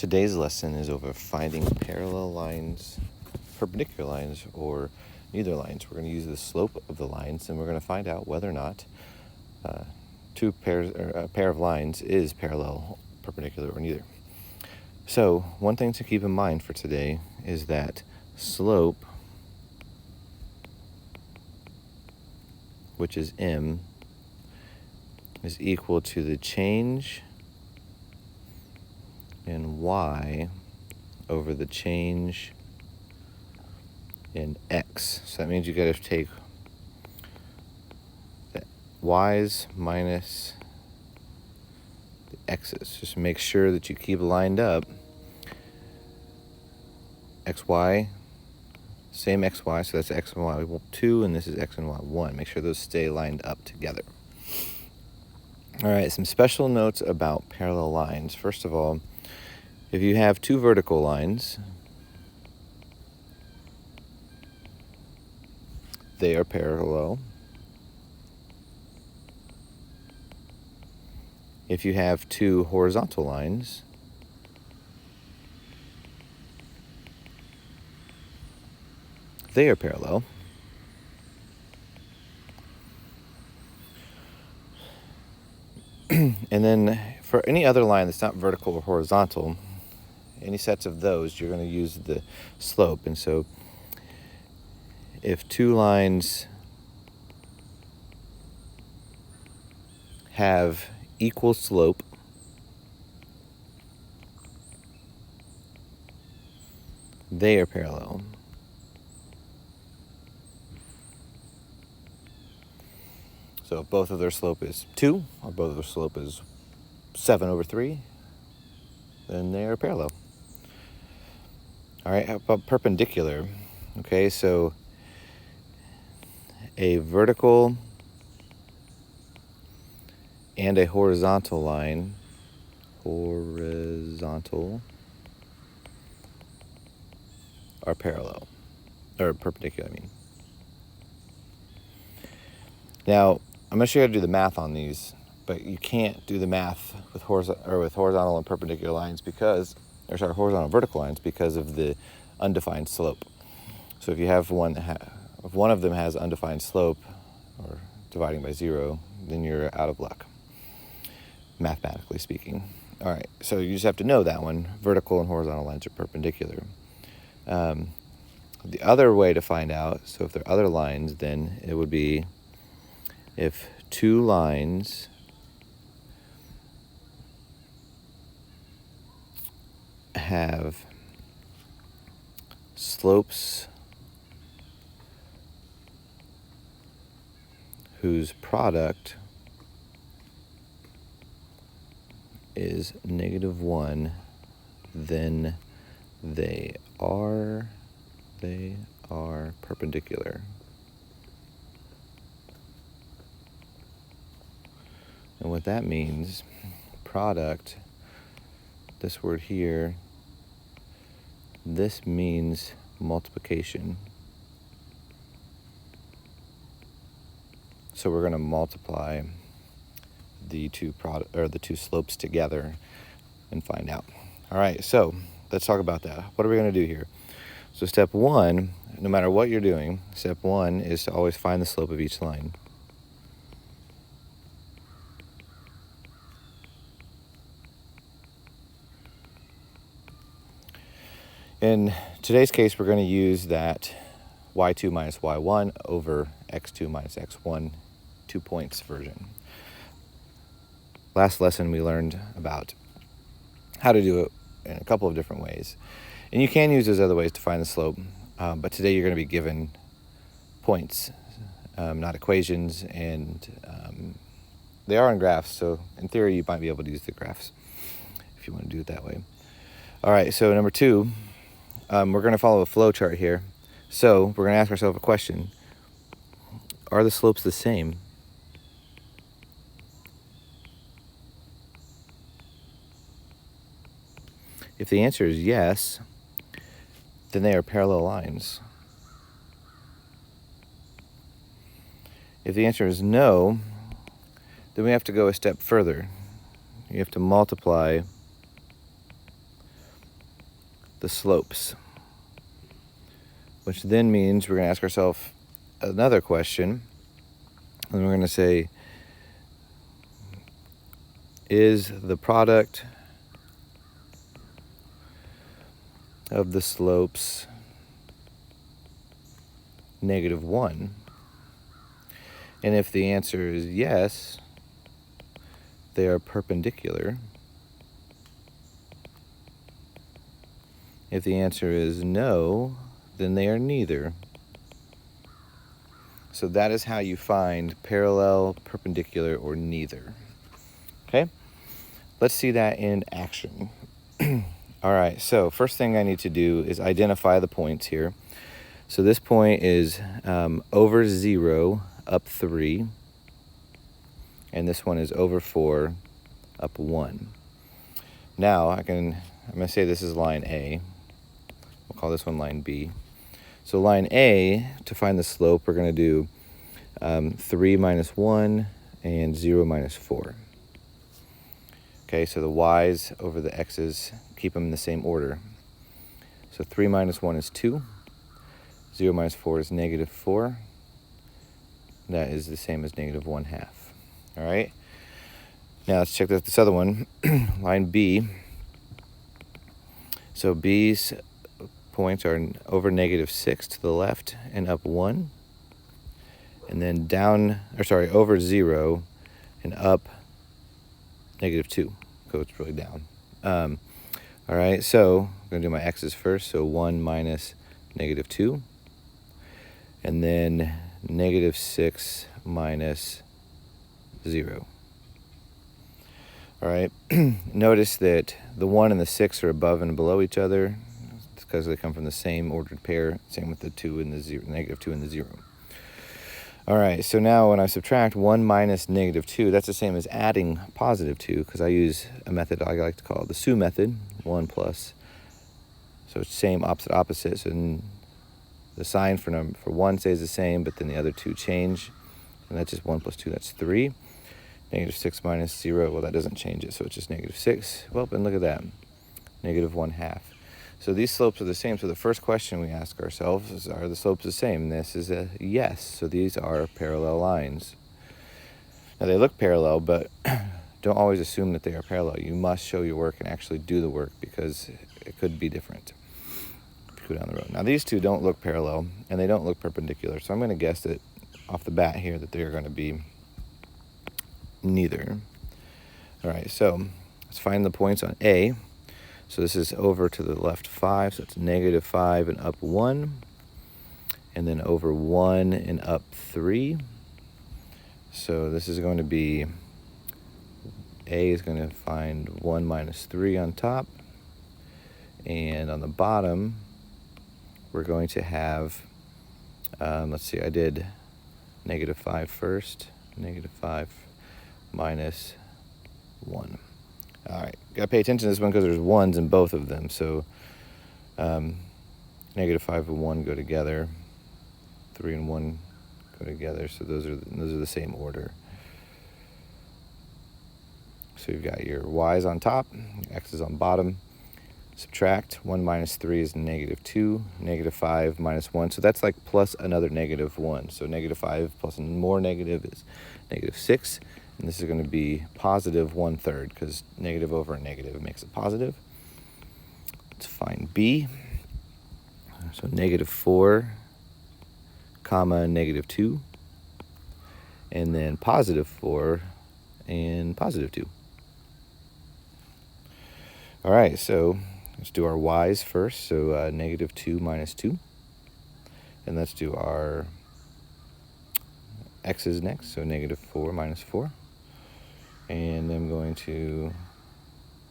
Today's lesson is over finding parallel lines, perpendicular lines, or neither lines. We're going to use the slope of the lines, and we're going to find out whether or not a pair of lines is parallel, perpendicular, or neither. So one thing to keep in mind for today is that slope, which is m, is equal to the change in y over the change in x. So that means you got to take the y's minus the x's. Just make sure that you keep lined up. xy, same xy, so that's x and y 2, and this is x and y 1. Make sure those stay lined up together. All right, some special notes about parallel lines. First of all, if you have two vertical lines, they are parallel. If you have two horizontal lines, they are parallel. And then for any other line that's not vertical or horizontal, any sets of those, you're going to use the slope. And so if two lines have equal slope, they are parallel. So if both of their slope is 2, or both of their slope is 7/3, then they are parallel. All right, how about perpendicular? Okay, so a vertical and a horizontal line, are parallel, or perpendicular, I mean. Now, I'm going to show you how to do the math on these, but you can't do the math with horizontal and perpendicular lines horizontal and vertical lines because of the undefined slope. So if you have if one of them has undefined slope, or dividing by 0, then you're out of luck, mathematically speaking. All right, so you just have to know that one. Vertical and horizontal lines are perpendicular. The other way to find out, so if there are other lines, then it would be if two lines have slopes whose product is -1, then they are perpendicular. And what that means, product, this word here, this means multiplication. So we're going to multiply the two slopes together and find out. All right, so let's talk about that. What are we going to do here? So step 1, no matter what you're doing, step 1 is to always find the slope of each line. In today's case, we're going to use that y2 minus y1 over x2 minus x1 2 points version. Last lesson we learned about how to do it in a couple of different ways. And you can use those other ways to find the slope, but today you're going to be given points, not equations, and they are in graphs, so in theory you might be able to use the graphs if you want to do it that way. All right, so number 2, we're going to follow a flow chart here. So we're going to ask ourselves a question. Are the slopes the same? If the answer is yes, then they are parallel lines. If the answer is no, then we have to go a step further. You have to multiply the slopes, which then means we're going to ask ourselves another question, and we're going to say, is the product of the slopes -1? And if the answer is yes, they are perpendicular. If the answer is no, then they are neither. So that is how you find parallel, perpendicular, or neither. Okay? Let's see that in action. All right, so first thing I need to do is identify the points here. So this point is over 0, up 3. And this one is over 4, up 1. Now I'm going to say this is line A. We'll call this one line B. So line A, to find the slope, we're going to do 3 minus 1 and 0 minus 4. Okay, so the y's over the x's, keep them in the same order. So 3 minus 1 is 2. 0 minus 4 is -4. That is the same as -1/2. All right? Now let's check this other one, line B. So B's points are over -6 to the left and up 1. And then over 0 and up -2. So it's really down. All right, so I'm going to do my x's first. So 1 minus -2. And then -6 minus 0. All right, notice that the 1 and the 6 are above and below each other. It's because they come from the same ordered pair. Same with the 2 and the 0, -2 and the 0. All right, so now when I subtract 1 minus -2, that's the same as adding +2, because I use a method I like to call the SU method, 1 plus. So it's same, opposite. So the sign for 1 stays the same, but then the other two change. And that's just 1 plus 2, that's 3. -6 minus 0, well, that doesn't change it, so it's just -6. Well, and look at that, -1/2. So these slopes are the same. So the first question we ask ourselves is, are the slopes the same? And this is a yes. So these are parallel lines. Now they look parallel, but don't always assume that they are parallel. You must show your work and actually do the work, because it could be different if you go down the road. Now these two don't look parallel and they don't look perpendicular. So I'm going to guess that off the bat here that they're going to be neither. All right, so let's find the points on A. So this is over to the left 5, so it's -5 and up 1. And then over 1 and up 3. So this is going to be, A is going to find 1 minus 3 on top. And on the bottom, we're going to have, let's see, I did -5 first. -5 minus 1. All right, got to pay attention to this one because there's 1s in both of them. So -5 and 1 go together. 3 and 1 go together. So those are the same order. So you've got your y's on top, your x's on bottom. Subtract 1 minus 3 is -2. -5 minus 1. So that's like plus another -1. So -5 plus more negative is -6. And this is going to be positive 1/3, because negative over a negative makes it positive. Let's find B. So -4, comma, -2. And then +4 and +2. All right, so let's do our y's first. So -2 minus 2. And let's do our x's next. So -4 minus 4. And I'm going to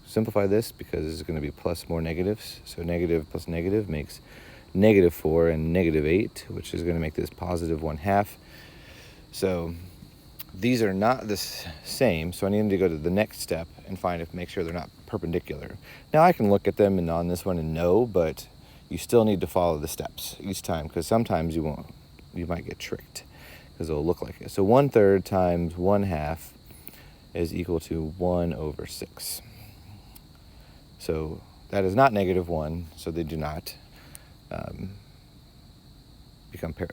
simplify this because this is going to be plus more negatives. So negative plus negative makes -4 and -8, which is going to make this positive 1/2. So these are not the same, so I need to go to the next step and make sure they're not perpendicular. Now I can look at them and on this one and know, but you still need to follow the steps each time, because sometimes you might get tricked because it'll look like it. So 1/3 times 1/2 is equal to 1/6. So that is not negative 1, so they do not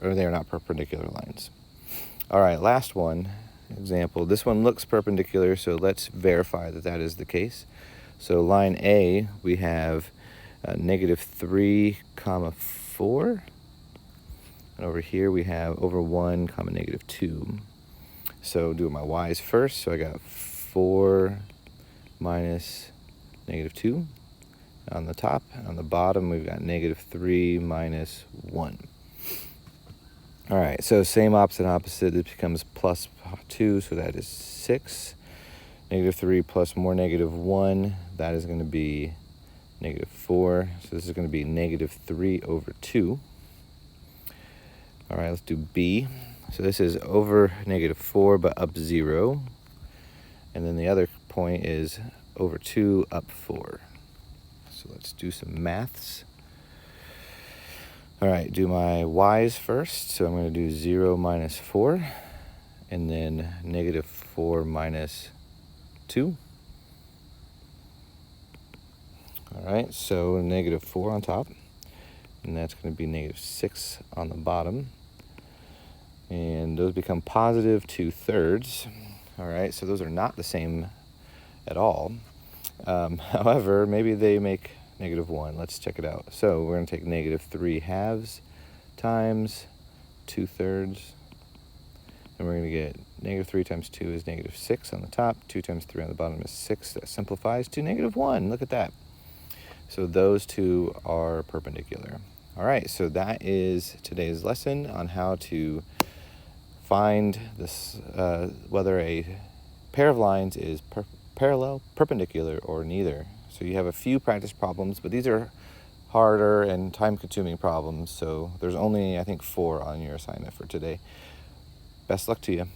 or they are not perpendicular lines. All right, last one example. This one looks perpendicular, so let's verify that that is the case. So line A, we have negative 3 comma 4. And over here we have over 1 comma negative 2. So do my y's first. So I got 4 minus negative 2 on the top. And on the bottom we've got negative 3 minus 1. All right, so same opposite. It becomes plus 2, so that is 6. Negative 3 plus more negative 1, that is going to be negative 4. So this is going to be negative 3 over 2. All right, let's do B. So this is over negative 4, but up 0. And then the other point is over 2, up 4. So let's do some maths. All right, do my y's first. So I'm going to do 0 minus 4, and then negative 4 minus 2. All right, so negative 4 on top, and that's going to be negative 6 on the bottom. And those become positive 2/3. All right, so those are not the same at all. However, maybe they make negative 1. Let's check it out. So we're going to take negative 3/2 times 2/3. And we're going to get negative 3 times 2 is negative 6 on the top. 2 times 3 on the bottom is 6. That simplifies to negative 1. Look at that. So those two are perpendicular. All right, so that is today's lesson on how to find this, whether a pair of lines is parallel, perpendicular, or neither. So you have a few practice problems, but these are harder and time-consuming problems. So there's only, I think, 4 on your assignment for today. Best luck to you.